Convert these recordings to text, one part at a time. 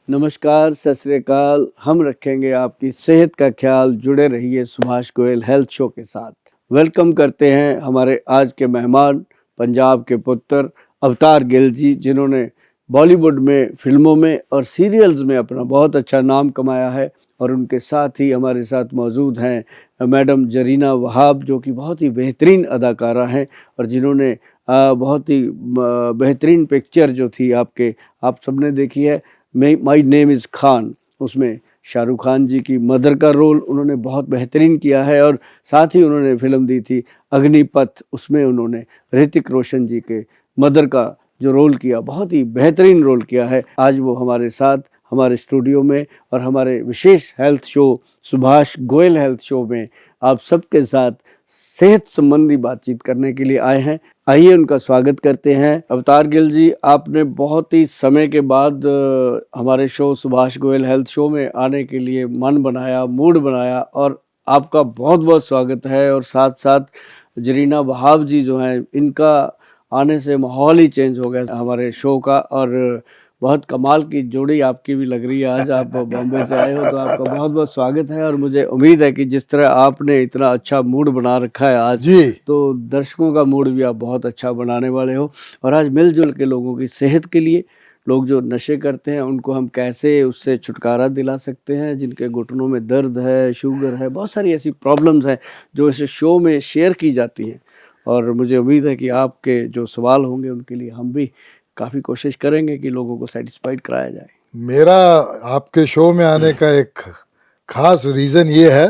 नमस्कार, सत श्री अकाल। हम रखेंगे आपकी सेहत का ख्याल। जुड़े रहिए सुभाष गोयल हेल्थ शो के साथ। वेलकम करते हैं हमारे आज के मेहमान, पंजाब के पुत्र अवतार गिल जी, जिन्होंने बॉलीवुड में, फिल्मों में और सीरियल्स में अपना बहुत अच्छा नाम कमाया है। और उनके साथ ही हमारे साथ मौजूद हैं मैडम जरीना वहाब, जो कि बहुत ही बेहतरीन अदाकारा हैं और जिन्होंने बहुत ही बेहतरीन पिक्चर जो थी आप सबने देखी है, माई नेम इज़ खान। उसमें शाहरुख खान जी की मदर का रोल उन्होंने बहुत बेहतरीन किया है। और साथ ही उन्होंने फिल्म दी थी अग्निपथ, उसमें उन्होंने ऋतिक रोशन जी के मदर का जो रोल किया, बहुत ही बेहतरीन रोल किया है। आज वो हमारे साथ हमारे स्टूडियो में और हमारे विशेष health show Subhash Goyal health show में आप सबके साथ सेहत संबंधी बातचीत करने के लिए आए हैं। आइए उनका स्वागत करते हैं। अवतार गिल जी, आपने बहुत ही समय के बाद हमारे show Subhash Goyal health show में आने के लिए मन बनाया, मूड बनाया, और आपका बहुत बहुत स्वागत है। और साथ साथ जरीना वहाब जी जो हैं, इनका आने से माहौल ही चेंज हो गया हमारे शो का। और बहुत कमाल की जोड़ी आपकी भी लग रही है। आज आप बॉम्बे से आए हो तो आपका बहुत बहुत स्वागत है। और मुझे उम्मीद है कि जिस तरह आपने इतना अच्छा मूड बना रखा है आज जी, तो दर्शकों का मूड भी आप बहुत अच्छा बनाने वाले हो। और आज मिलजुल के लोगों की सेहत के लिए, लोग जो नशे करते हैं उनको हम कैसे उससे छुटकारा दिला सकते हैं, जिनके घुटनों में दर्द है, शुगर है, बहुत सारी ऐसी प्रॉब्लम्स हैं जो इस शो में शेयर की जाती हैं। और मुझे उम्मीद है कि आपके जो सवाल होंगे उनके लिए हम भी काफ़ी कोशिश करेंगे कि लोगों को सेटिस्फाइड कराया जाए। मेरा आपके शो में आने का एक खास रीज़न ये है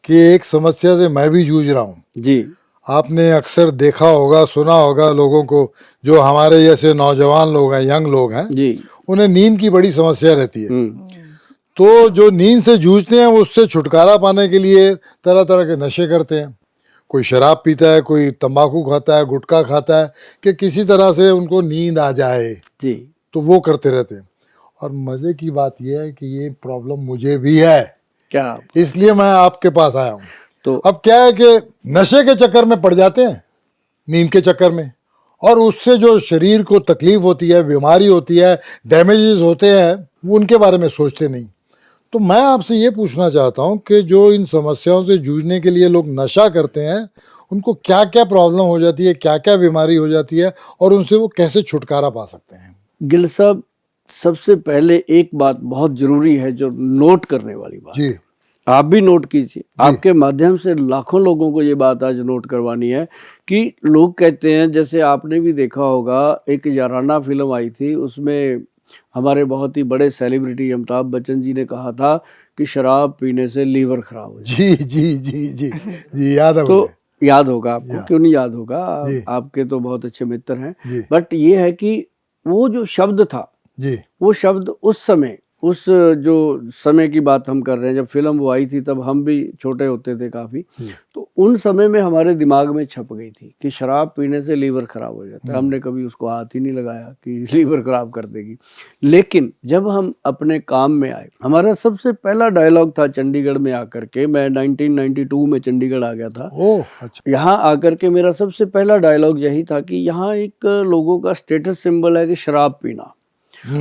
कि एक समस्या से मैं भी जूझ रहा हूँ। जी आपने अक्सर देखा होगा, सुना होगा लोगों को, जो हमारे जैसे नौजवान लोग हैं, यंग लोग हैं, जी। उन्हें नींद की बड़ी समस्या रहती है। हम्म। तो जो नींद से जूझते हैं, उससे छुटकारा पाने के लिए तरह तरह के नशे करते हैं। कोई शराब पीता है, कोई तंबाकू खाता है, गुटखा खाता है, कि किसी तरह से उनको नींद आ जाए, जी। तो वो करते रहते हैं। और मज़े की बात यह है कि ये प्रॉब्लम मुझे भी है, क्या? इसलिए मैं आपके पास आया हूँ। तो अब क्या है कि नशे के चक्कर में पड़ जाते हैं, नींद के चक्कर में, और उससे जो शरीर को तकलीफ होती है, बीमारी होती है, डैमेजेस होते हैं, वो उनके बारे में सोचते नहीं। तो मैं आपसे ये पूछना चाहता हूँ कि जो इन समस्याओं से जूझने के लिए लोग नशा करते हैं, उनको क्या क्या प्रॉब्लम हो जाती है, क्या क्या बीमारी हो जाती है, और उनसे वो कैसे छुटकारा पा सकते हैं? गिल साहब, सबसे पहले एक बात बहुत जरूरी है जो नोट करने वाली बात, जी, आप भी नोट कीजिए। आपके माध्यम से लाखों लोगों को ये बात आज नोट करवानी है कि लोग कहते हैं, जैसे आपने भी देखा होगा, एक याराना फिल्म आई थी, उसमें हमारे बहुत ही बड़े सेलिब्रिटी अमिताभ बच्चन जी ने कहा था कि शराब पीने से लीवर खराब हो जाए। जी, जी, जी, जी, जी, याद है तो मुझे। याद होगा आपको, या, क्यों नहीं याद होगा? जी, आपके तो बहुत अच्छे मित्र हैं। जी, बट ये है कि वो जो शब्द था, जी, वो शब्द उस समय, उस जो समय की बात हम कर रहे हैं, जब फिल्म वो आई थी तब हम भी छोटे होते थे काफ़ी। जी, तो उन समय में हमारे दिमाग में छप गई थी कि शराब पीने से लीवर खराब हो जाता है। हमने कभी उसको हाथ ही नहीं लगाया कि लीवर खराब कर देगी। लेकिन जब हम अपने काम में आए, हमारा सबसे पहला डायलॉग था चंडीगढ़ में आकर के, मैं 1992 में चंडीगढ़ आ गया था। ओह, अच्छा, यहाँ आकर के मेरा सबसे पहला डायलॉग यही था कि यहाँ एक लोगों का स्टेटस सिंबल है कि शराब पीना,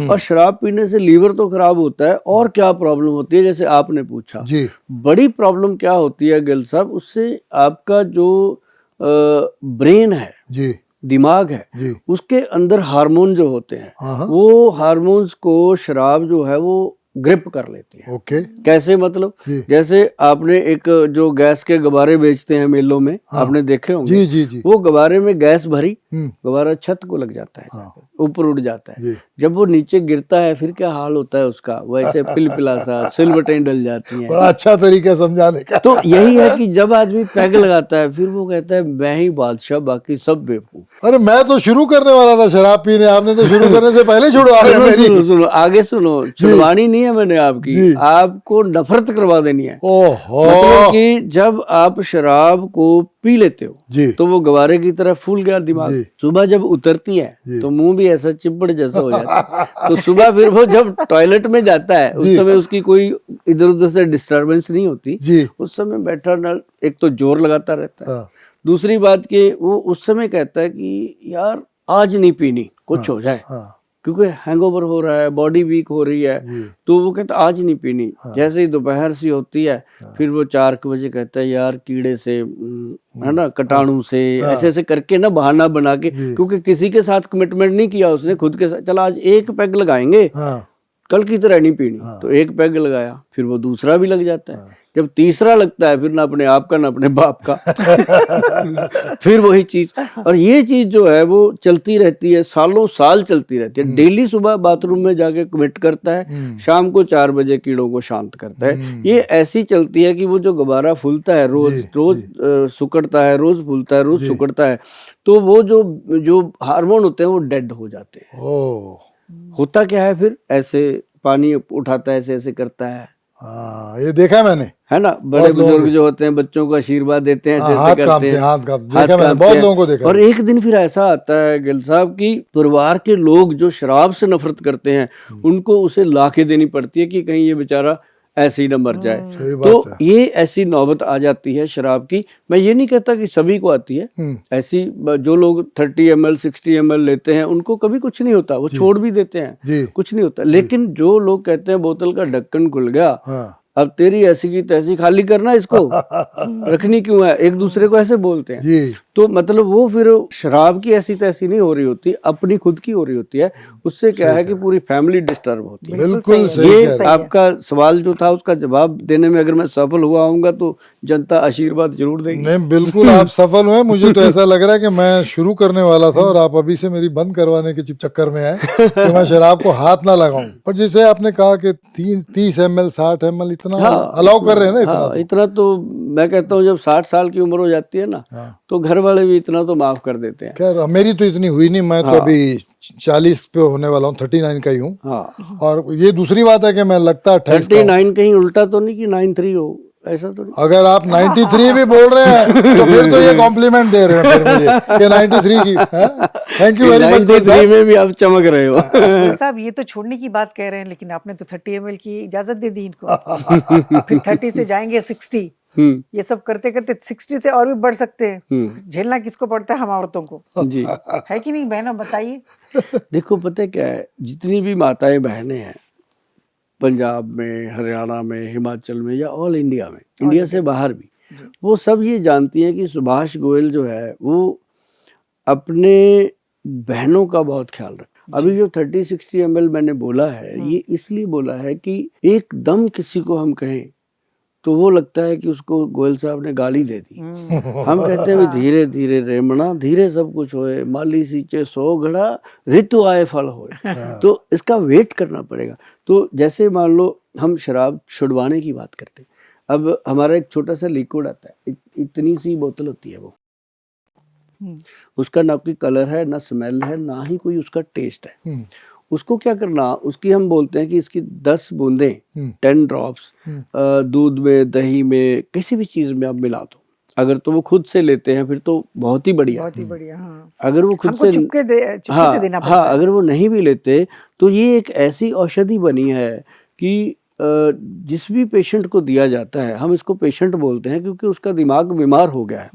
और शराब पीने से लीवर तो खराब होता है, और क्या प्रॉब्लम होती है, जैसे आपने पूछा। जी, बड़ी प्रॉब्लम क्या होती है गिल साहब, उससे आपका जो ब्रेन है, जी, दिमाग है, जी, उसके अंदर हार्मोन जो होते हैं, हाँ, हाँ, वो हार्मोन्स को शराब जो है वो ग्रिप कर लेती है। ओके, कैसे मतलब? जी, जैसे आपने एक जो गैस के गुब्बारे बेचते हैं मेलों में, हाँ, आपने देखे होंगे। जी, जी, जी, वो गुब्बारे में गैस भरी, हम्म, गुब्बारा छत को लग जाता है, हाँ, ऊपर उड़ जाता है। जी, जब वो नीचे गिरता है फिर क्या हाल होता है उसका, वैसे पिलपिला सा सिलवटें डल जाती हैं। बड़ा अच्छा तरीका समझाने का। तो यही है कि जब आदमी पैग लगाता है फिर वो कहता है मैं ही बादशाह, बाकी सब बेवकूफ। अरे मैं तो शुरू करने वाला था शराब पीने, आपने तो शुरू करने से पहले छुड़वा रहे हैं सुनो मेरी। सुनो सुनो, आगे सुनो, छुड़वानी नहीं है मैंने आपकी, जी, आपको नफरत करवा देनी है। ओहो, मतलब कि जब आप शराब को पी लेते हो जी, तो वो गवारे की तरह फूल गया दिमाग, जी, सुबह जब उतरती है जी, तो मुंह भी ऐसा चिपड़ जैसा हो जाता है। तो सुबह फिर वो जब टॉयलेट में जाता है उस जी, समय उसकी कोई इधर उधर से डिस्टरबेंस नहीं होती। जी, उस समय बैठा नल एक तो जोर लगाता रहता है, हाँ, दूसरी बात कि वो उस समय कहता है कि यार आज नहीं पीनी, कुछ हाँ, हो जाए। हाँ, क्योंकि हैंगओवर हो रहा है, बॉडी वीक हो रही है, तो वो कहता आज नहीं पीनी। जैसे ही दोपहर सी होती है फिर वो 4 बजे कहता है यार कीड़े से है ना, कीटाणु से, ऐसे ऐसे करके ना बहाना बना के, क्योंकि किसी के साथ कमिटमेंट नहीं किया उसने, खुद के साथ चला आज एक पैग लगाएंगे, कल की तरह नहीं पीनी, तो एक पैग लगाया, फिर वो दूसरा भी लग जाता है। जब तीसरा लगता है फिर ना अपने आप का ना अपने बाप का फिर वही चीज। और ये चीज जो है वो चलती रहती है, सालों साल चलती रहती है। डेली सुबह बाथरूम में जाके कमिट करता है, शाम को 4 बजे कीड़ों को शांत करता है। ये ऐसी चलती है कि वो जो गुब्बारा फूलता है रोज रोज सुकड़ता है, रोज फूलता है, रोज सुकड़ता है, तो वो जो हार्मोन होते हैं वो डेड हो जाते हैं। होता क्या है फिर, ऐसे पानी उठाता है, ऐसे ऐसे करता है। ये देखा मैंने, है ना, बड़े बुजुर्ग जो होते हैं बच्चों को आशीर्वाद देते हैं, ऐसे हाथ करते कांपते हैं, हैं, हाथ कांपते हैं, देखा मैंने, बहुत लोगों को देखा। और एक दिन फिर ऐसा आता है गिल साहब की परिवार के लोग जो शराब से नफरत करते हैं उनको उसे ला के देनी पड़ती है कि कहीं ये बेचारा ऐसे ही न मर जाए। तो ये ऐसी नौबत आ जाती है शराब की। मैं ये नहीं कहता कि सभी को आती है, ऐसी जो लोग 30 ml 60 ml लेते हैं उनको कभी कुछ नहीं होता, वो छोड़ भी देते हैं, कुछ नहीं होता। लेकिन जो लोग कहते हैं बोतल का ढक्कन खुल गया, अब तेरी ऐसी की तैसी, खाली करना इसको, रखनी क्यों है, एक दूसरे को ऐसे बोलते हैं। तो मतलब वो फिर शराब की ऐसी तैसी नहीं हो रही होती, अपनी खुद की हो रही होती है। उससे क्या है कि पूरी फैमिली डिस्टर्ब होती है। बिल्कुल सही। ये आपका सवाल जो था उसका जवाब देने में अगर मैं सफल हुआ होऊंगा तो जनता आशीर्वाद जरूर देगी। नहीं, बिल्कुल आप सफल हुए। मुझे तो ऐसा लग रहा है कि मैं शुरू करने वाला था और आप अभी से मेरी बंद करवाने के चक्कर में है कि मैं शराब को हाथ ना लगाऊं। पर जैसे आपने कहा कि 30 ml 60 ml इतना अलाउ कर रहे हैं ना, इतना तो मैं कहता हूँ जब 60 साल की उम्र हो जाती है ना तो घर वाले भी इतना तो माफ कर देते हैं। खैर मेरी तो इतनी हुई नहीं, मैं तो अभी 40 पे होने वाला हूँ, 39 का ही हूँ। और ये दूसरी बात है कि मैं लगता 39 कहीं उल्टा तो नहीं कि 93 हो, ऐसा तो नहीं। अगर आप 93 भी बोल रहे हैं तो फिर तो ये कॉम्प्लीमेंट दे रहे हैं फिर मुझे कि 93 की। Thank you very much. 93 में भी आप चमक रहे हो साहब। ये तो छोड़ने की बात कह रहे हैं, लेकिन आपने तो 30 ml की इजाजत दे दी इनको। फिर 30 से जाएंगे 60, ये सब करते करते 60 से और भी बढ़ सकते हैं। झेलना किसको पड़ता है, हम औरतों को जी, है कि नहीं बहनों, बताइए। देखो पता क्या है, जितनी भी माताएं बहनें हैं पंजाब में, हरियाणा में, हिमाचल में या ऑल इंडिया में, इंडिया से बाहर भी, वो सब ये जानती हैं कि सुभाष गोयल जो है वो अपने बहनों का बहुत ख्याल रखता। अभी जो 30-60 ml मैंने बोला है, ये इसलिए बोला है कि एकदम किसी को हम कहें तो वो लगता है कि उसको गोयल साहब ने गाली दे दी। हम कहते हैं धीरे धीरे रेमना, धीरे सब कुछ होए, माली सींचे 100 घड़ा, ऋतु आए फल होए। तो इसका वेट करना पड़ेगा। तो जैसे मान लो हम शराब छुड़वाने की बात करते हैं, अब हमारा एक छोटा सा लिक्विड आता है, इतनी सी बोतल होती है वो, उसका ना कोई कलर है, ना स्मेल है, ना ही कोई उसका टेस्ट है। उसको क्या करना, उसकी हम बोलते हैं कि इसकी 10 बूंदें 10 ड्रॉप्स दूध में, दही में, किसी भी चीज में आप मिला दो। अगर तो वो खुद से लेते हैं फिर तो बहुत ही बढ़िया, बहुत ही बढ़िया। हाँ। अगर वो खुद से चुपके से देना पड़ता है। अगर वो नहीं भी लेते तो ये एक ऐसी औषधि बनी है कि जिस भी पेशेंट को दिया जाता है, हम इसको पेशेंट बोलते हैं क्योंकि उसका दिमाग बीमार हो गया है,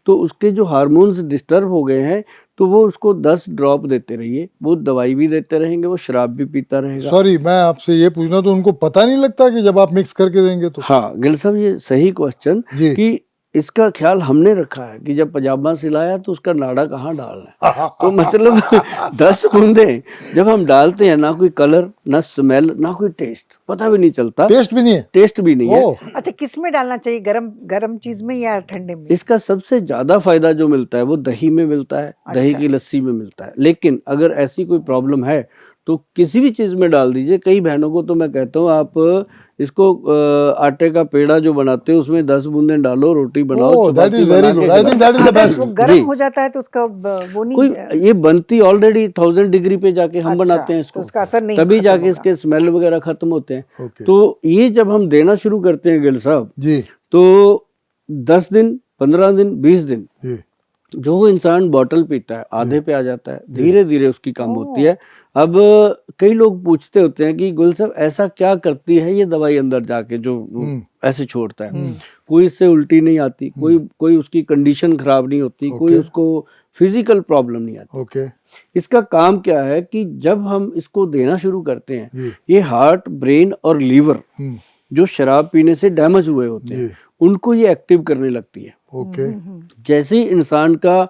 तो उसके जो हार्मोन्स डिस्टर्ब हो गए हैं, तो वो उसको 10 ड्रॉप देते रहिए, वो दवाई भी देते रहेंगे, वो शराब भी पीता रहेगा। सॉरी, मैं आपसे ये पूछना, तो उनको पता नहीं लगता कि जब आप मिक्स करके देंगे तो? हाँ गिल साहब, ये सही क्वेश्चन कि इसका ख्याल हमने रखा है कि जब पजामा सिलाया तो उसका नाड़ा कहाँ डालना है। तो मतलब 10 बूंदे जब हम डालते हैं, ना कोई कलर, ना स्मेल, ना कोई टेस्ट, पता भी नहीं चलता। टेस्ट भी नहीं है? टेस्ट भी नहीं है। अच्छा, किस में डालना चाहिए, गरम चीज में या ठंडे में? इसका सबसे ज्यादा फायदा जो मिलता है वो दही में मिलता है। अच्छा। दही की लस्सी में मिलता है। लेकिन अगर ऐसी कोई प्रॉब्लम है तो किसी भी चीज में डाल दीजिए। कई बहनों को तो मैं कहता हूँ आप इसको आटे का पेड़ा जो बनाते हो उसमें 10 बूंदें डालो, रोटी बनाओ। That is very good, I think that is the best. वो गर्म हो जाता है तो उसका वो नहीं, कोई ये बनती ऑलरेडी 1000 डिग्री पे जाके हम बनाते हैं इसको, तो उसका असर नहीं, तभी जाके इसके स्मेल वगैरह खत्म होते हैं। तो ये जब हम देना शुरू करते हैं गिल साहब जी, तो 10 दिन, 15 दिन, 20 दिन जो इंसान बॉटल पीता है आधे पे आ जाता है, धीरे धीरे उसकी कम होती है। अब कई लोग पूछते होते हैं कि गुल साहब ऐसा क्या करती है ये दवाई अंदर जाके जो ऐसे छोड़ता है। कोई इससे उल्टी नहीं आती, कोई उसकी कंडीशन खराब नहीं होती, कोई उसको फिजिकल प्रॉब्लम नहीं आती। इसका काम क्या है कि जब हम इसको देना शुरू करते हैं, जी। ये हार्ट, ब्रेन और लीवर जो शराब पीने से डैमेज हुए होते हैं, उनको ये एक्टिव करने लगती है। ओके। जैसे ही इंसान का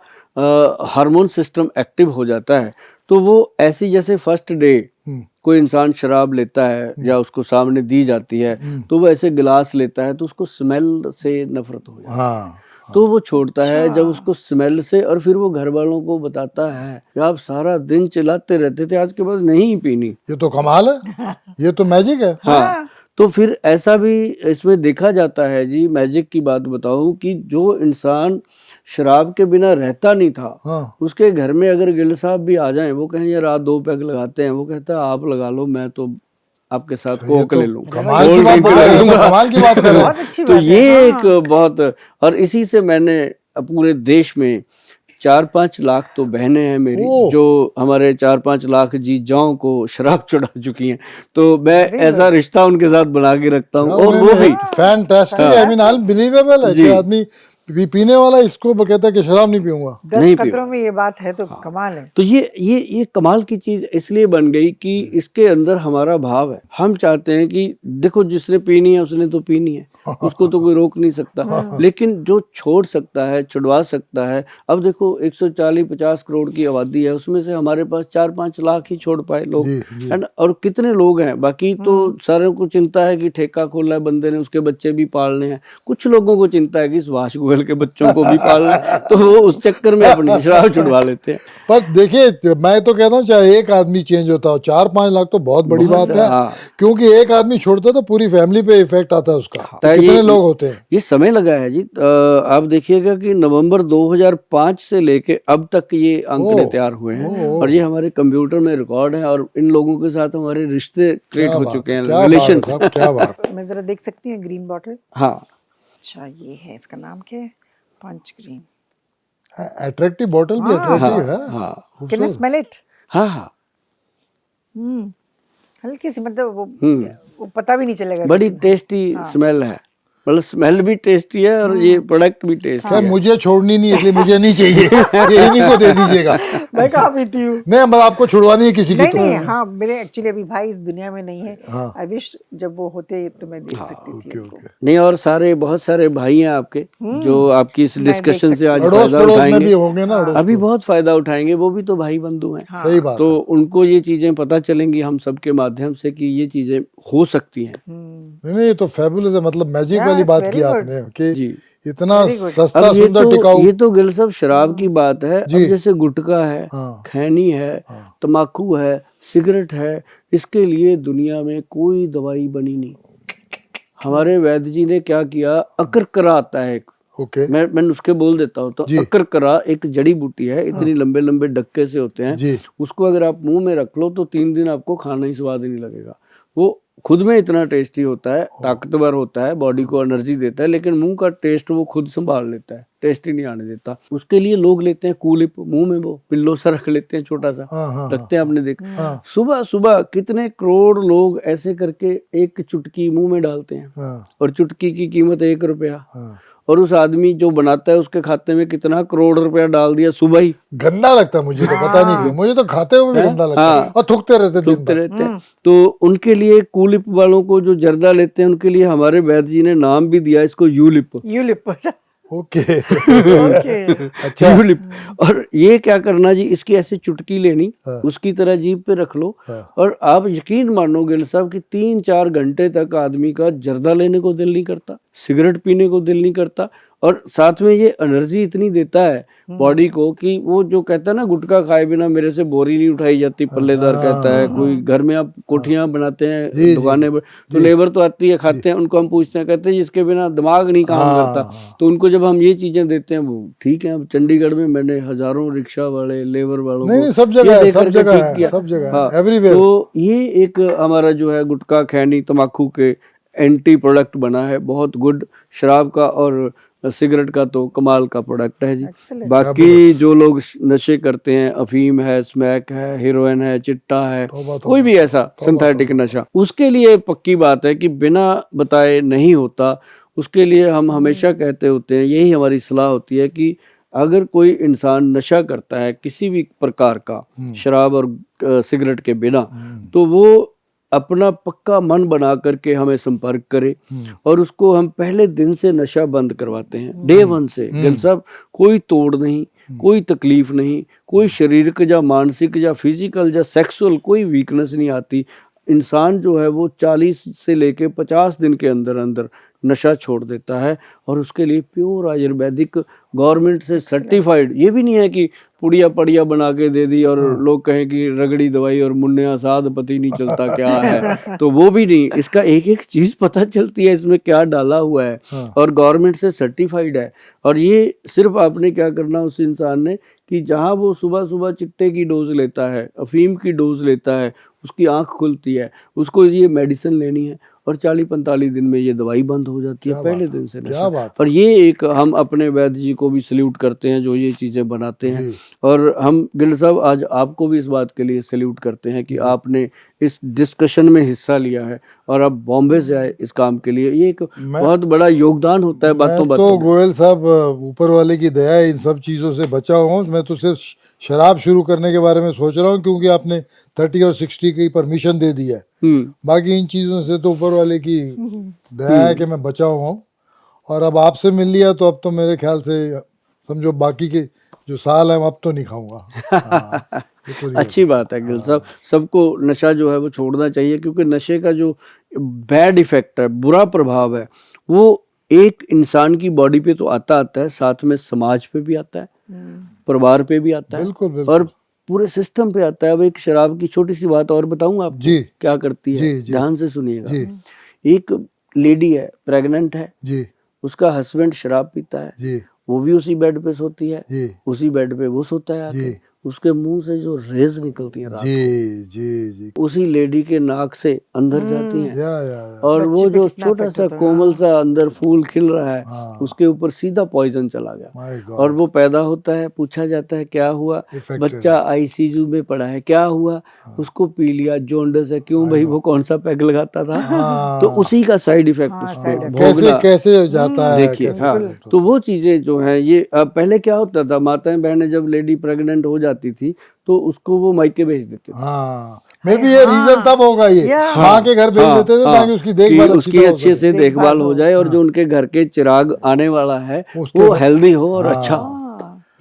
हार्मोन सिस्टम एक्टिव हो जाता है, तो वो ऐसी जैसे फर्स्ट डे कोई इंसान शराब लेता है या उसको सामने दी जाती है, तो वो ऐसे गिलास लेता है तो उसको स्मेल से नफरत हो जाती है। हाँ, तो वो छोड़ता है जब उसको स्मेल से, और फिर वो घर वालों को बताता है कि आप सारा दिन चिल्लाते रहते थे, आज के बाद नहीं पीनी। ये तो कमाल है, ये तो मैजिक है। हाँ, तो फिर ऐसा भी इसमें देखा जाता है जी। मैजिक की बात बताऊं कि जो इंसान शराब के बिना रहता नहीं था, हाँ। उसके घर में अगर गिल साहब भी आ जाएं, वो कहें यार 2 पैग लगाते हैं, वो कहता है आप लगा लो, मैं तो आपके साथ कोक ले लूंगा, कमाल की कोल्ड बात ड्रिंक कर ले रहे हैं, लूंगा। कमाल की बात कर रहे बहुत हैं। अच्छी तो बात है। ये हाँ। एक बहुत, और इसी से मैंने पूरे देश में 4-5 लाख तो बहनें हैं मेरी, ओह। जो हमारे 4-5 लाख जीजाओं को शराब चढ़ा चुकी हैं, तो मैं ऐसा रिश्ता उनके साथ बना के रखता हूँ। और वो भी फैंटास्टिक, आई मीन अनबिलीवेबल है कि आदमी पीने वाला इसको कहता है कि शराब नहीं पीऊंगा। 10 कतरों में ये बात है तो कमाल है। तो ये कमाल की चीज इसलिए बन गई कि इसके अंदर हमारा भाव है। हम चाहते हैं कि देखो जिसने पीनी है उसने तो पीनी है, उसको तो कोई रोक नहीं सकता, लेकिन जो छोड़ सकता है, छुड़वा सकता है। अब देखो 140-50 करोड़ की आबादी है, उसमें से हमारे पास 4-5 लाख ही छोड़ पाए लोग, है ना। और कितने लोग हैं, बाकी तो सारे को चिंता है कि ठेका खोला है बंदे ने, उसके बच्चे भी पालने हैं। कुछ लोगों को चिंता है कि सुभाष गोयल के बच्चों को भी पालना है, तो वो उस चक्कर में अपनी शराब छुड़वा लेते हैं। पर देखिए, मैं तो कहता हूँ चाहे एक आदमी चेंज होता हो, 4-5 लाख तो बहुत बड़ी बात है। हाँ। क्योंकि एक आदमी छोड़ता तो पूरी फैमिली पे इफेक्ट आता है उसका। तो कितने लोग होते हैं। ये समय लगा है जी। आप देखिएगा कि नवंबर 2005 से लेके अब तक ये आंकड़े तैयार हुए हैं, और ये हमारे कंप्यूटर में रिकॉर्ड है, और इन लोगों के साथ हमारे रिश्ते क्रिएट हो चुके हैं, रिलेशन। क्या बात। मैं जरा देख सकती हूँ ग्रीन बॉटल। हाँ, अच्छा, ये है, इसका नाम क्या है? पंच ग्रीन। अट्रैक्टिव बॉटल भी अट्रैक्टिव है। हाँ, कैन आई स्मेल इट? हाँ, हाँ, हल्की सी, मतलब वो पता भी नहीं चलेगा। बड़ी टेस्टी स्मेल है, मतलब स्मेल भी टेस्टी है और ये प्रोडक्ट भी टेस्टी खैर है। मुझे छोड़नी नहीं, इसलिए मुझे नहीं चाहिए, ये इन्हीं को दे दीजिएगा। मैं कहाँ पीती हूँ। नहीं, मतलब आपको छुड़वानी है किसी की नहीं तो। नहीं, हाँ, मेरे एक्चुअली अभी भाई इस दुनिया में नहीं है। आई विश जब वो होते तो मैं देख सकती थी उनको। नहीं, और बहुत सारे भाई हैं आपके जो आपकी इस डिस्कशन से आज अड़ोस फायदा पड़ोस में भी उठाएंगे, होंगे ना, अड़ोस अभी बहुत फायदा उठाएंगे, वो भी तो भाई बंधु हैं। सही बात तो उनको ये चीजें पता चलेंगी हम सबके माध्यम से कि ये चीजें हो सकती हैं। नहीं, ये तो फैबुलस है, मतलब मैजिक वाली बात की आपने कि जी। इतना सस्ता अब सुंदर टिकाऊ। ये तो गिल साहब शराब की बात है। अब जैसे गुटखा है, खैनी है, तम्बाकू है, सिगरेट है, इसके लिए दुनिया में कोई दवाई बनी नहीं। हमारे वैद्य जी ने क्या किया, अकरकरा आता है एक, ओके, मैं नुस्खे बोल देता हूँ। तो अकरकरा एक जड़ी बूटी है, इतनी लंबे लंबे डक्के से होते हैं। उसको अगर आप मुंह में रख लो तो 3 दिन आपको खाना ही स्वाद नहीं लगेगा। वो खुद में इतना टेस्टी होता है, ताकतवर होता है, बॉडी को एनर्जी देता है, लेकिन मुंह का टेस्ट वो खुद संभाल लेता है, टेस्ट ही नहीं आने देता। उसके लिए लोग लेते हैं कूलिप, मुंह में वो पिल्लो सा रख लेते हैं, छोटा सा रखते हैं, आपने देखा सुबह सुबह कितने करोड़ लोग ऐसे करके एक चुटकी मुंह में डालते हैं, और चुटकी की कीमत 1 रुपया, और उस आदमी जो बनाता है उसके खाते में कितना करोड़ रुपया डाल दिया सुबह ही। गंदा लगता है मुझे तो, पता नहीं क्यों, मुझे तो खाते हुए भी गंदा लगता है, और थूकते रहते हैं। तो उनके लिए कूलिप वालों को जो जर्दा लेते हैं, उनके लिए हमारे वैद्य जी ने नाम भी दिया इसको यूलिप। ओके, अच्छा, यूलिप। और ये क्या करना जी, इसकी ऐसे चुटकी लेनी, उसकी तरह जीभ पे रख लो, और आप यकीन मानो गिल साहब कि 3-4 घंटे तक आदमी का जर्दा लेने को दिल नहीं करता, सिगरेट पीने को दिल नहीं करता, और साथ में ये एनर्जी इतनी देता है बॉडी को कि वो जो कहता है ना, गुटखा खाए बिना मेरे से बोरी नहीं उठाई जाती, पल्लेदार कहता है कोई। घर में आप कोठियां बनाते हैं, दुकानें पर, तो लेबर तो आती है, खाते हैं, उनको हम पूछते हैं, कहते हैं जिसके बिना दिमाग नहीं काम करता। तो उनको जब हम ये चीजें देते हैं, वो ठीक है। अब चंडीगढ़ में मैंने हजारों रिक्शा वाले, लेबर वालों को सब जगह एवरीवेयर। तो ये एक हमारा जो है गुटखा, खैनी, तम्बाकू के एंटी प्रोडक्ट बना है, बहुत गुड। शराब का और सिगरेट का तो कमाल का प्रोडक्ट है जी। बाकी जो लोग नशे करते हैं, अफीम है, स्मैक है, हेरोइन है, चिट्टा है, कोई भी ऐसा सिंथेटिक नशा, उसके लिए पक्की बात है कि बिना बताए नहीं होता। उसके लिए हम हमेशा कहते होते हैं, यही हमारी सलाह होती है कि अगर कोई इंसान नशा करता है किसी भी प्रकार का, शराब और सिगरेट के बिना, तो वो अपना पक्का मन बना करके हमें संपर्क करे और उसको हम पहले दिन से नशा बंद करवाते हैं, डे 1 से। गिल साहब, कोई तोड़ नहीं, कोई तकलीफ नहीं, कोई शारीरिक या मानसिक या फिजिकल या सेक्सुअल कोई वीकनेस नहीं आती। इंसान जो है वो 40 से लेके 50 दिन के अंदर अंदर नशा छोड़ देता है, और उसके लिए प्योर आयुर्वेदिक गवर्नमेंट से सर्टिफाइड, ये भी नहीं है कि पुड़िया पड़िया बना के दे दी और लोग कहें कि रगड़ी दवाई और मुन्ने आसाद पति नहीं चलता क्या है, तो वो भी नहीं। इसका एक एक चीज पता चलती है इसमें क्या डाला हुआ है, और गवर्नमेंट से सर्टिफाइड है। और ये सिर्फ आपने क्या करना उस इंसान ने कि जहाँ वो सुबह सुबह चिट्टे की डोज लेता है, अफीम की डोज लेता है, उसकी आंख खुलती है, उसको ये मेडिसिन लेनी है और 40-45 दिन में ये दवाई बंद हो जाती है, पहले दिन से नशा। और ये एक हम अपने वैद्य जी को भी सल्यूट करते हैं जो ये चीज़ें बनाते हैं। और हम गिल साहब आज आपको भी इस बात के लिए सल्यूट करते हैं कि आपने इस डिस्कशन में हिस्सा लिया है और अब बॉम्बे से आए इस काम के लिए। ये एक बहुत बड़ा योगदान होता है बातों बातों तो गोयल साहब, ऊपर वाले की दया है, इन सब चीज़ों से बचा हूँ। मैं तो सिर्फ शराब शुरू करने के बारे में सोच रहा हूँ क्योंकि आपने 30 और 60 की परमिशन दे दी है। बाकी इन चीज़ों से तो ऊपर वाले की दया है कि मैं बचा हुआ हूँ। और अब आपसे मिल लिया तो अब तो मेरे ख्याल से समझो बाकी के जो साल है अब तो नहीं खाऊंगा। अच्छी बात है गिल साहब, सबको नशा जो है वो छोड़ना चाहिए, क्योंकि नशे का जो बैड इफेक्ट है, बुरा प्रभाव है, वो एक इंसान की बॉडी पे तो आता है, साथ में समाज पे भी आता है, परिवार पे भी आता है, बिल्कुल। और पूरे सिस्टम पे आता है। अब एक शराब की छोटी सी बात और बताऊं आपको जी, क्या करती है, ध्यान से सुनिएगा। एक लेडी है, प्रेग्नेंट है जी, उसका हस्बैंड शराब पीता है जी, वो भी उसी बेड पे सोती है जी, उसी बेड पे वो सोता है आके, उसके मुंह से जो रेज निकलती है रात को, उसी लेडी के नाक से अंदर जाती हैं, और वो जो छोटा सा कोमल सा अंदर फूल खिल रहा है उसके ऊपर सीधा पॉइजन चला गया, और वो पैदा होता है। पूछा जाता है क्या हुआ, बच्चा आईसीयू में पड़ा है, क्या हुआ, उसको पी लिया, जोंडस है। क्यों भाई, वो कौन सा पैग लगाता था, तो उसी का साइड इफेक्ट उसको भोगना कैसे जाता है, देखिए। हाँ, तो वो चीजें जो है ये पहले क्या होता था, माताएं बहनें जब लेडी प्रेग्नेंट हो जाती थी तो उसको वो मायके भेज देते थे। मे भी ये रीजन तब होगा, ये माँ के घर भेज देते थे ताकि उसकी देखभाल उसकी अच्छे से देखभाल हो जाए, और जो उनके घर के चिराग आने वाला है वो हेल्दी हो और अच्छा,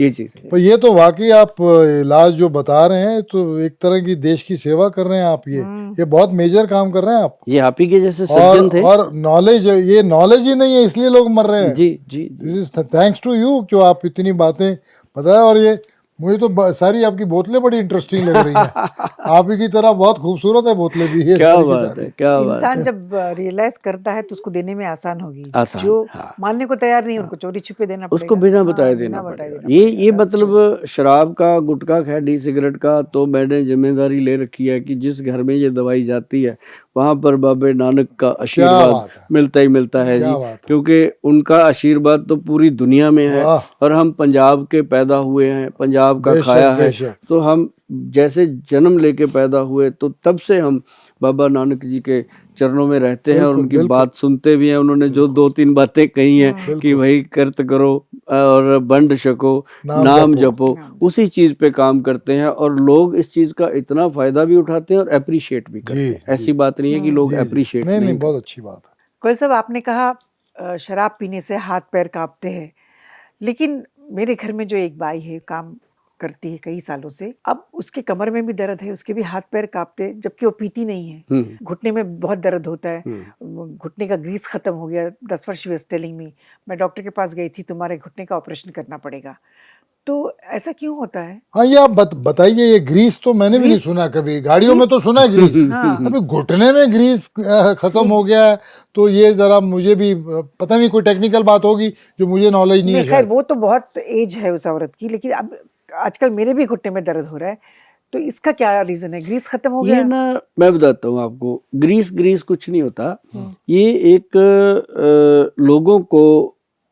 ये चीज है। पर ये तो वाकई आप इलाज जो बता रहे हैं तो एक तरह की देश की सेवा कर रहे हैं आप। ये बहुत मेजर काम कर रहे हैं आप। ये आप ही के जैसे सर्जन थे। और नॉलेज, ये नॉलेज ही नहीं है इसलिए लोग मर रहे हैं। जी जी, this is thanks to you जो आप इतनी बातें बताए। और ये मुझे तो सारी आपकी बोतलें बड़ी इंटरेस्टिंग लग रही हैं। आप ही की तरह बहुत खूबसूरत है बोतलें भी। क्या बात है, क्या बात है। इंसान जब रियलाइज करता है तो उसको देने में आसान होगी। जो मानने को तैयार नहीं उनको चोरी छुपे देना पड़ेगा, उसको बिना बताए देना पड़ेगा। ये मतलब शराब का, गुटखा खैडी, सिगरेट का तो मैंने जिम्मेदारी ले रखी है कि जिस घर में ये दवाई जाती है वहाँ पर बाबे नानक का आशीर्वाद मिलता ही मिलता है जी, क्योंकि उनका आशीर्वाद तो पूरी दुनिया में है। और हम पंजाब के पैदा हुए हैं, पंजाब का खाया है, तो हम जैसे जन्म लेके पैदा हुए तो तब से हम बाबा नानक जी के चरणों में रहते हैं और उनकी बात सुनते भी हैं। उन्होंने जो 2-3 बातें कही हैं कि भाई कर्त करो और बंड छको, नाम जपो, उसी चीज पे काम करते हैं, और लोग इस चीज का इतना फायदा भी उठाते हैं और अप्रिशिएट भी करते हैं। ऐसी बात नहीं है कि लोग अप्रिशिएट नहीं। बहुत अच्छी बात है। गोयल साहब, आपने कहा शराब पीने से हाथ पैर कांपते हैं, लेकिन मेरे घर में जो एक बाई है, काम करती है कई सालों से, अब उसके कमर में भी दर्द है, उसके भी हाथ पैर कांपते, जबकि वो पीती नहीं है। घुटने में बहुत दर्द होता है, घुटने का ग्रीस खत्म हो गया। 10 वर्ष वी वाज टेलिंग मी, मैं डॉक्टर के पास गई थी, तुम्हारे घुटने का ऑपरेशन करना पड़ेगा। तो ऐसा क्यों होता है? हाँ, ये आप बताइए। ये ग्रीस तो मैंने भी नहीं सुना कभी। गाड़ियों में तो सुना है ग्रीस। अभी घुटने में ग्रीस खत्म हो गया है तो ये जरा मुझे भी पता नहीं, कोई टेक्निकल बात होगी जो मुझे नॉलेज नहीं है। खैर, वो तो बहुत एज है उस औरत की, लेकिन अब आजकल मेरे भी घुटने में दर्द हो रहा है, तो इसका क्या रीजन है? ग्रीस खत्म हो गया? ये ना, मैं बताता हूँ आपको, ग्रीस कुछ नहीं होता। ये एक लोगों को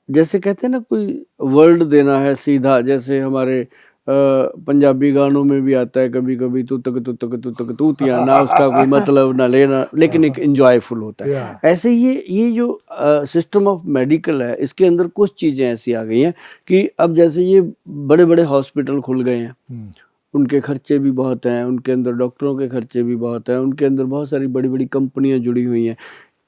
जैसे कहते हैं ना, कोई वर्ल्ड देना है सीधा, जैसे हमारे पंजाबी गानों में भी आता है कभी कभी, तू तक तू तक तू तक तूतिया, ना उसका कोई मतलब ना लेना, लेकिन एक एंजॉयफुल होता है। ऐसे ये जो सिस्टम ऑफ मेडिकल है, इसके अंदर कुछ चीज़ें ऐसी आ गई हैं कि अब जैसे ये बड़े बड़े हॉस्पिटल खुल गए हैं, उनके खर्चे भी बहुत हैं, उनके अंदर डॉक्टरों के खर्चे भी बहुत हैं, उनके अंदर बहुत सारी बड़ी बड़ी कंपनियां जुड़ी हुई हैं।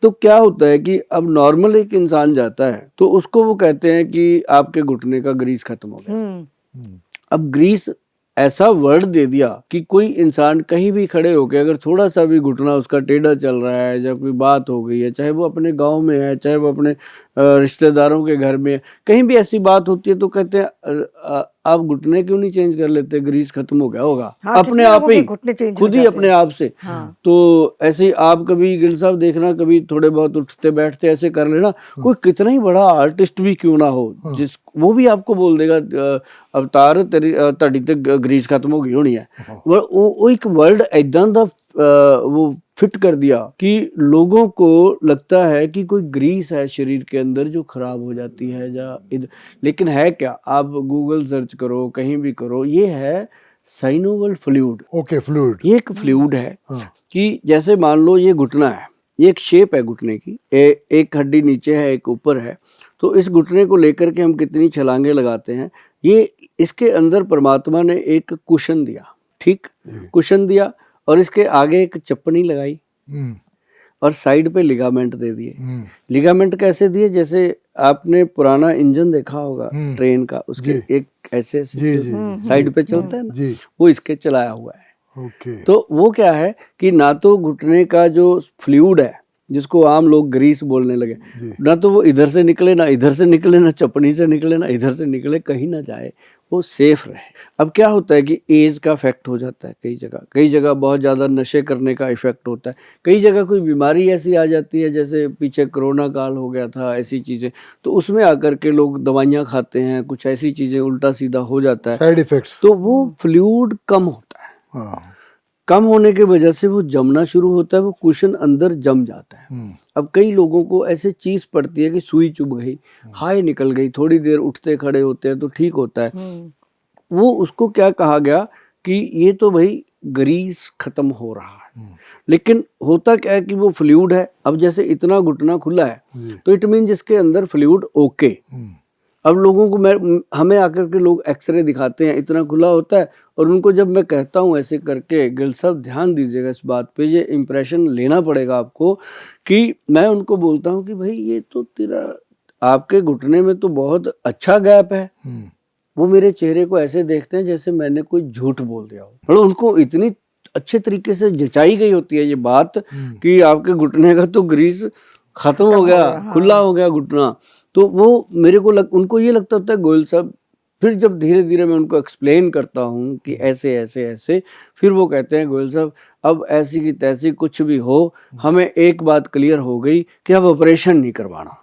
तो क्या होता है कि अब नॉर्मल एक इंसान जाता है तो उसको वो कहते हैं कि आपके घुटने का ग्रीस खत्म हो गया। अब ग्रीस ऐसा वर्ड दे दिया कि कोई इंसान कहीं भी खड़े होकर अगर थोड़ा सा भी घुटना उसका टेढ़ा चल रहा है, या कोई बात हो गई है, चाहे वो अपने गांव में है, चाहे वो अपने रिश्तेदारों के घर में है, कहीं भी ऐसी बात होती है तो कहते हैं आप घुटने क्यों नहीं चेंज कर लेते, ग्रीस खत्म हो गया होगा। हाँ, अपने आप ही घुटने चेंज खुद ही अपने आप से। हाँ। तो ऐसे आप कभी गिल साहब देखना, कभी थोड़े बहुत उठते बैठते ऐसे कर लेना, कोई कितना ही बड़ा आर्टिस्ट भी क्यों ना हो, जिस वो भी आपको बोल देगा अवतार तड़ी तक ग्रीस खत्म हो गई होनी है। वो एक वर्ड ऐदां दा वो फिट कर दिया कि लोगों को लगता है कि कोई ग्रीस है शरीर के अंदर जो खराब हो जाती है लेकिन है क्या, आप गूगल सर्च करो, कहीं भी करो, ये है साइनोवल फ्लूइड। ओके, फ्लूइड, ये एक फ्लूइड है कि जैसे मान लो ये घुटना है, ये एक शेप है घुटने की, एक हड्डी नीचे है एक ऊपर है, तो इस घुटने को लेकर के हम कितनी छलांगे लगाते हैं। ये इसके अंदर परमात्मा ने एक कुशन दिया, ठीक, कुशन दिया, और इसके आगे एक चप्पनी लगाई और साइड पे लिगामेंट दे दिए। लिगामेंट कैसे दिए, जैसे आपने पुराना इंजन देखा होगा ट्रेन का, उसके एक ऐसे साइड पे चलता है ना, वो इसके चलाया हुआ है। तो वो क्या है कि ना तो घुटने का जो फ्लूइड है जिसको आम लोग ग्रीस बोलने लगे, ना तो वो इधर से निकले, ना इधर से निकले, ना चपनी से निकले, ना इधर से निकले, कहीं ना जाए, वो सेफ रहे। अब क्या होता है कि एज का इफेक्ट हो जाता है, कई जगह बहुत ज़्यादा नशे करने का इफेक्ट होता है, कई जगह कोई बीमारी ऐसी आ जाती है, जैसे पीछे कोरोना काल हो गया था, ऐसी चीज़ें, तो उसमें आकर के लोग दवाइयाँ खाते हैं, कुछ ऐसी चीज़ें उल्टा सीधा हो जाता है, साइड इफेक्ट्स, तो वो फ्लूइड कम होता है। कम होने की वजह से वो जमना शुरू होता है, वो कुशन अंदर जम जाता है। अब कई लोगों को ऐसे चीज पड़ती है कि सुई चुभ गई, हाय निकल गई, थोड़ी देर उठते खड़े होते हैं तो ठीक होता है, वो उसको क्या कहा गया कि ये तो भाई ग्रीस खत्म हो रहा है। लेकिन होता क्या है कि वो फ्लूइड है। अब जैसे इतना घुटना खुला है तो इट मीन जिसके अंदर फ्लूइड ओके। अब लोगों को हमें आकर के लोग एक्सरे दिखाते हैं, इतना खुला होता है, और उनको जब मैं कहता हूँ ऐसे करके, गिल साहब ध्यान दीजिएगा इस बात पे, ये इम्प्रेशन लेना पड़ेगा आपको, कि मैं उनको बोलता हूँ कि भाई ये तो तेरा आपके घुटने में तो बहुत अच्छा गैप है। वो मेरे चेहरे को ऐसे देखते हैं जैसे मैंने कोई झूठ बोल दिया हो, मतलब उनको इतनी अच्छे तरीके से जचाई गई होती है ये बात कि आपके घुटने का तो ग्रीस खत्म हो गया, खुला हो गया घुटना। तो वो मेरे को उनको ये लगता होता है गोयल साहब, फिर जब धीरे धीरे मैं उनको एक्सप्लेन करता हूँ कि ऐसे ऐसे ऐसे, फिर वो कहते हैं गोयल साहब अब ऐसी की तैसी कुछ भी हो, हमें एक बात क्लियर हो गई कि अब ऑपरेशन नहीं करवाना।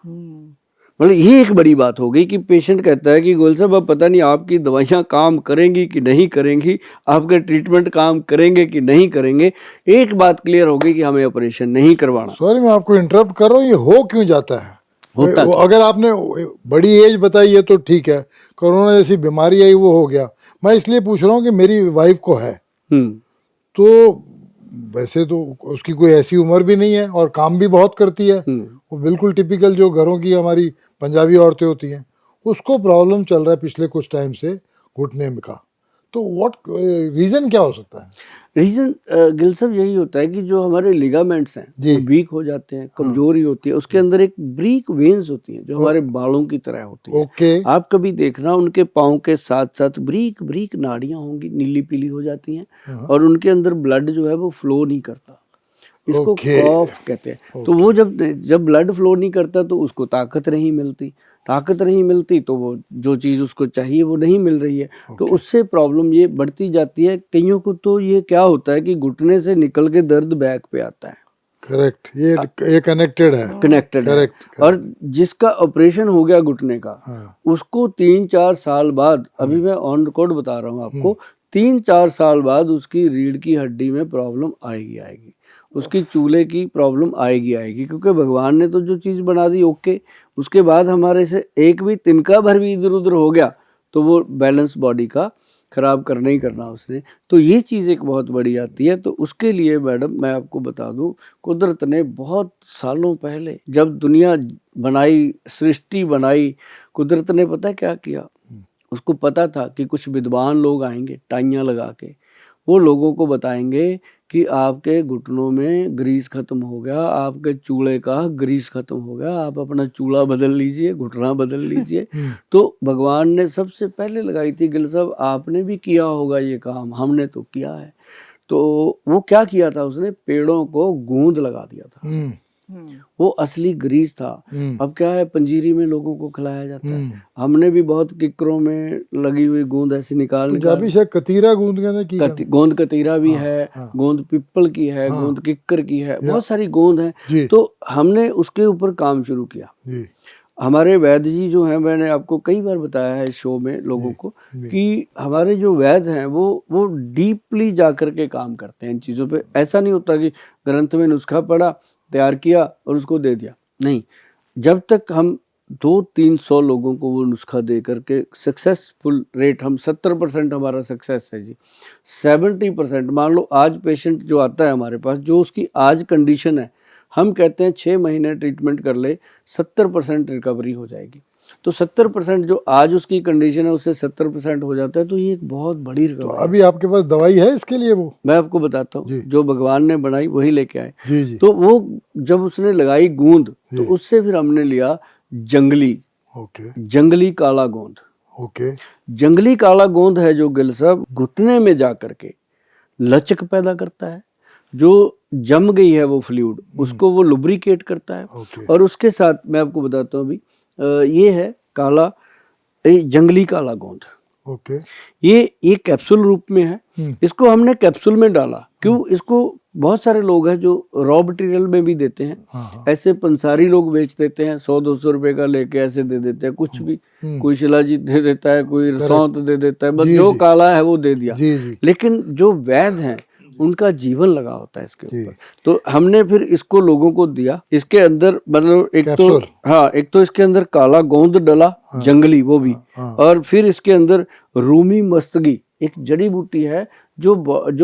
मतलब ये एक बड़ी बात हो गई कि पेशेंट कहता है कि गोयल साहब अब पता नहीं आपकी दवाइयाँ काम करेंगी कि नहीं करेंगी, आपके ट्रीटमेंट काम करेंगे कि नहीं करेंगे, एक बात क्लियर हो गई कि हमें ऑपरेशन नहीं करवाना। सॉरी मैं आपको इंटरप्ट कर रहा हूँ, ये हो क्यों जाता है? अगर आपने बड़ी एज बताई है तो ठीक है, कोरोना जैसी बीमारी आई वो हो गया, मैं इसलिए पूछ रहा हूँ कि मेरी वाइफ को है, तो वैसे तो उसकी कोई ऐसी उम्र भी नहीं है और काम भी बहुत करती है, वो बिल्कुल टिपिकल जो घरों की हमारी पंजाबी औरतें होती हैं, उसको प्रॉब्लम चल रहा है पिछले कुछ टाइम से घुटने का, तो व्हाट रीजन क्या हो सकता है? रीजन गिल साहब यही होता है कि जो हमारे लिगामेंट्स हैं वो वीक हो जाते हैं, कमजोरी होती है, उसके अंदर एक ब्रीक वेन्स होती हैं जो हमारे बालों की तरह होती है। ओके, आप कभी देखना उनके पाँव के साथ साथ ब्रीक ब्रीक नाड़ियां होंगी, नीली पीली हो जाती हैं, और उनके अंदर ब्लड जो है वो फ्लो नहीं करता, इसको कॉफ कहते हैं। तो वो जब ब्लड फ्लो नहीं करता तो उसको ताकत नहीं मिलती, तो वो जो चीज़ उसको चाहिए वो नहीं मिल रही है, तो उससे प्रॉब्लम ये बढ़ती जाती है। कईयों को तो ये क्या होता है कि घुटने से निकल के दर्द बैक पे आता है। करेक्ट, ये कनेक्टेड है। और जिसका ऑपरेशन हो गया घुटने का, उसको 3-4 साल बाद, अभी मैं ऑन रिकॉर्ड बता रहा हूँ आपको, 3-4 साल बाद उसकी रीढ़ की हड्डी में प्रॉब्लम आएगी, उसकी चूल्हे की प्रॉब्लम आएगी, क्योंकि भगवान ने तो जो चीज़ बना दी ओके, उसके बाद हमारे से एक भी तिनका भर भी इधर उधर हो गया तो वो बैलेंस बॉडी का खराब करना ही करना उसने। तो ये चीज़ एक बहुत बड़ी आती है। तो उसके लिए मैडम मैं आपको बता दूं, कुदरत ने बहुत सालों पहले जब दुनिया बनाई, सृष्टि बनाई, कुदरत ने पता है क्या किया? उसको पता था कि कुछ विद्वान लोग आएंगे टाइयाँ लगा के, वो लोगों को बताएंगे कि आपके घुटनों में ग्रीस खत्म हो गया, आपके चूड़े का ग्रीस खत्म हो गया, आप अपना चूड़ा बदल लीजिए, घुटना बदल लीजिए। तो भगवान ने सबसे पहले लगाई थी। गिल साहब आपने भी किया होगा ये काम, हमने तो किया है। तो वो क्या किया था उसने? पेड़ों को गूंद लगा दिया था। वो असली ग्रीस था। अब क्या है, पंजीरी में लोगों को खिलाया जाता है। हमने भी बहुत किकरों में लगी हुई गूंद ऐसे निकाल पंजाबी से कतीरा गूंद कहते गोंद कतीरा भी है, गोंद पिप्पल की है, गोंद किक्कर की है, बहुत सारी गोंद है। तो हमने उसके ऊपर काम शुरू किया। हमारे वैद्य जी जो हैं, मैंने आपको कई बार बताया है इस शो में लोगों को कि हमारे जो वैद्य हैं वो डीपली जा कर के काम करते हैं इन चीज़ों पे। ऐसा नहीं होता कि ग्रंथ में नुस्खा पढ़ा, तैयार किया और उसको दे दिया, नहीं। जब तक हम 200-300 लोगों को वो नुस्खा दे करके सक्सेसफुल रेट, हम 70% हमारा सक्सेस है जी। 70% मान लो आज पेशेंट जो आता है हमारे पास, जो उसकी आज कंडीशन है, हम कहते हैं 6 महीने ट्रीटमेंट कर ले 70% रिकवरी हो जाएगी। तो 70% जो आज उसकी कंडीशन है उससे 70% हो जाता है। तो ये एक बहुत बड़ी रिकवरी। तो अभी आपके पास दवाई है इसके लिए? वो मैं आपको बताता हूँ, जो भगवान ने बनाई वही लेके आए। जी। तो वो जब उसने लगाई गूंद, तो उससे फिर हमने लिया जंगली जंगली काला गोंद। जंगली काला गोंद है जो गिल साहब घुटने में जा करके लचक पैदा करता है। जो जम गई है वो फ्लूइड, उसको वो लुब्रिकेट करता है। और उसके साथ मैं आपको बताता हूँ अभी, ये है काला जंगली काला गोंद। ये कैप्सूल रूप में है। इसको हमने कैप्सूल में डाला। क्यों? इसको बहुत सारे लोग हैं जो रॉ मटेरियल में भी देते हैं। ऐसे पंसारी लोग बेच देते हैं, 100-200 रुपए का लेके ऐसे दे देते हैं। कुछ भी, कोई शिलाजीत दे देता है, कोई सौंत दे देता है, बस जो काला है वो दे दिया। लेकिन जो वैद्य हैं उनका जीवन लगा होता है इसके ऊपर। तो हमने फिर इसको लोगों को दिया। इसके अंदर मतलब एक तो इसके अंदर काला गोंद डला, जंगली वो भी, और फिर इसके अंदर रूमी मस्तगी एक जड़ी बूटी है जो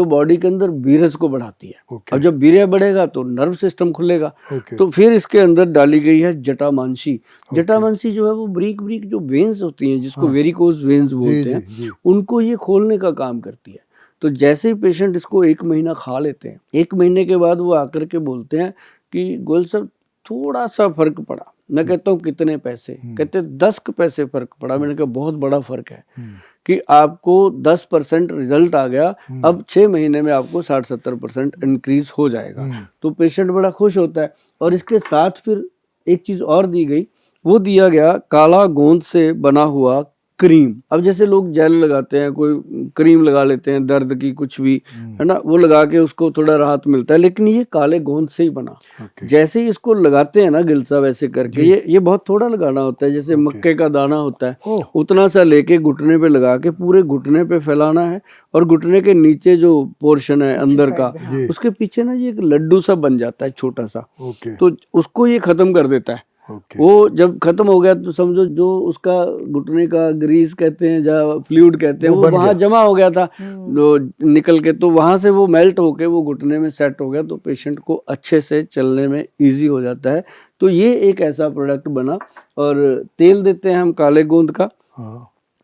बॉडी के अंदर वीरस को बढ़ाती है। अब जब वीर्य बढ़ेगा तो नर्व सिस्टम खुलेगा। तो फिर इसके अंदर डाली गई है जटामांसी। जटामांसी जो है वो ब्रीक जो वेन्स होती हैं, जिसको वेरिकोज वेन्स बोलते हैं, उनको ये खोलने का काम करती है। तो जैसे ही पेशेंट इसको 1 महीना खा लेते हैं, 1 महीने के बाद वो आकर के बोलते हैं कि गोयल साहब थोड़ा सा फर्क पड़ा। मैं कहता हूँ कितने पैसे? कहते 10 पैसे फर्क पड़ा। मैंने कहा बहुत बड़ा फर्क है कि आपको 10% रिजल्ट आ गया, अब 6 महीने में आपको 60-70% इंक्रीज हो जाएगा। तो पेशेंट बड़ा खुश होता है। और इसके साथ फिर एक चीज और दी गई, वो दिया गया काला गोंद से बना हुआ क्रीम। अब जैसे लोग जेल लगाते हैं, कोई क्रीम लगा लेते हैं दर्द की, कुछ भी है ना, वो लगा के उसको थोड़ा राहत मिलता है, लेकिन ये काले गोंद से ही बना। जैसे ही इसको लगाते हैं ना गिल साहब ऐसे करके, ये बहुत थोड़ा लगाना होता है, जैसे मक्के का दाना होता है उतना सा लेके घुटने पे लगा के पूरे घुटने पे फैलाना है। और घुटने के नीचे जो पोर्शन है अंदर का, उसके पीछे ना ये एक लड्डू सा बन जाता है छोटा सा। तो उसको ये खत्म कर देता है। वो जब खत्म हो गया तो समझो जो उसका घुटने का ग्रीस कहते हैं, जहाँ फ्लूइड कहते हैं, वो वहाँ जमा हो गया था निकल के, तो वहां से वो मेल्ट होके वो घुटने में सेट हो गया। तो पेशेंट को अच्छे से चलने में इजी हो जाता है। तो ये एक ऐसा प्रोडक्ट बना। और तेल देते हैं हम काले गोंद का,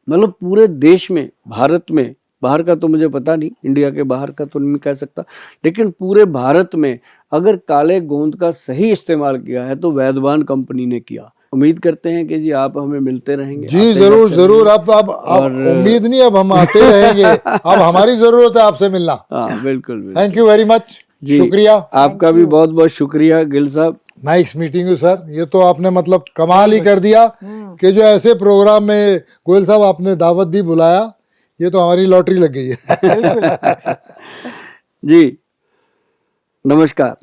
मतलब पूरे देश में, भारत में, बाहर का तो मुझे पता नहीं, इंडिया के बाहर का तो नहीं कह सकता, लेकिन पूरे भारत में अगर काले गोंद का सही इस्तेमाल किया है तो वैद्यवान कंपनी ने किया। उम्मीद करते हैं कि जी आप हमें मिलते रहेंगे। जी जरूर। अब उम्मीद नहीं, अब हम आते रहेंगे। अब हमारी जरूरत है आपसे मिलना। हाँ बिल्कुल। Thank you very much. शुक्रिया आपका भी बहुत बहुत शुक्रिया गिल साहब। Nice meeting you sir. ये तो आपने मतलब कमाल ही कर दिया कि जो ऐसे प्रोग्राम में गोयल साहब आपने दावत दी, बुलाया, ये तो हमारी लॉटरी लग गई है। जी नमस्कार।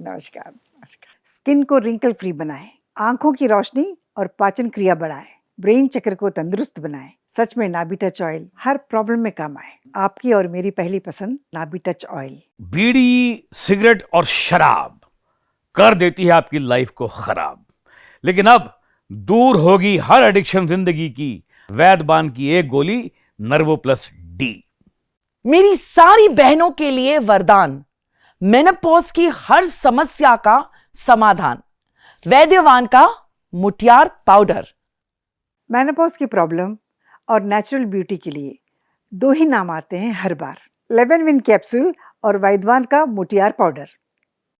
स्किन को रिंकल फ्री बनाएं, आंखों की रोशनी और पाचन क्रिया बढ़ाएं, ब्रेन चक्र को तंदुरुस्त बनाएं। सच में नाभी टच ऑयल हर प्रॉब्लम में काम आए। आपकी और मेरी पहली पसंद नाभी टच ऑयल। बीड़ी, सिगरेट और शराब कर देती है आपकी लाइफ को खराब, लेकिन अब दूर होगी हर एडिक्शन जिंदगी की। वैद्यवान की एक गोली नर्वो प्लस डी। मेरी सारी बहनों के लिए वरदान, मेनोपॉज की हर समस्या का समाधान, वैद्यवान का मुटियार पाउडर। मेनोपॉज की प्रॉब्लम और नेचुरल ब्यूटी के लिए 2 ही नाम आते हैं हर बार, 11 विन कैप्सूल और वैद्यवान का मुटियार पाउडर।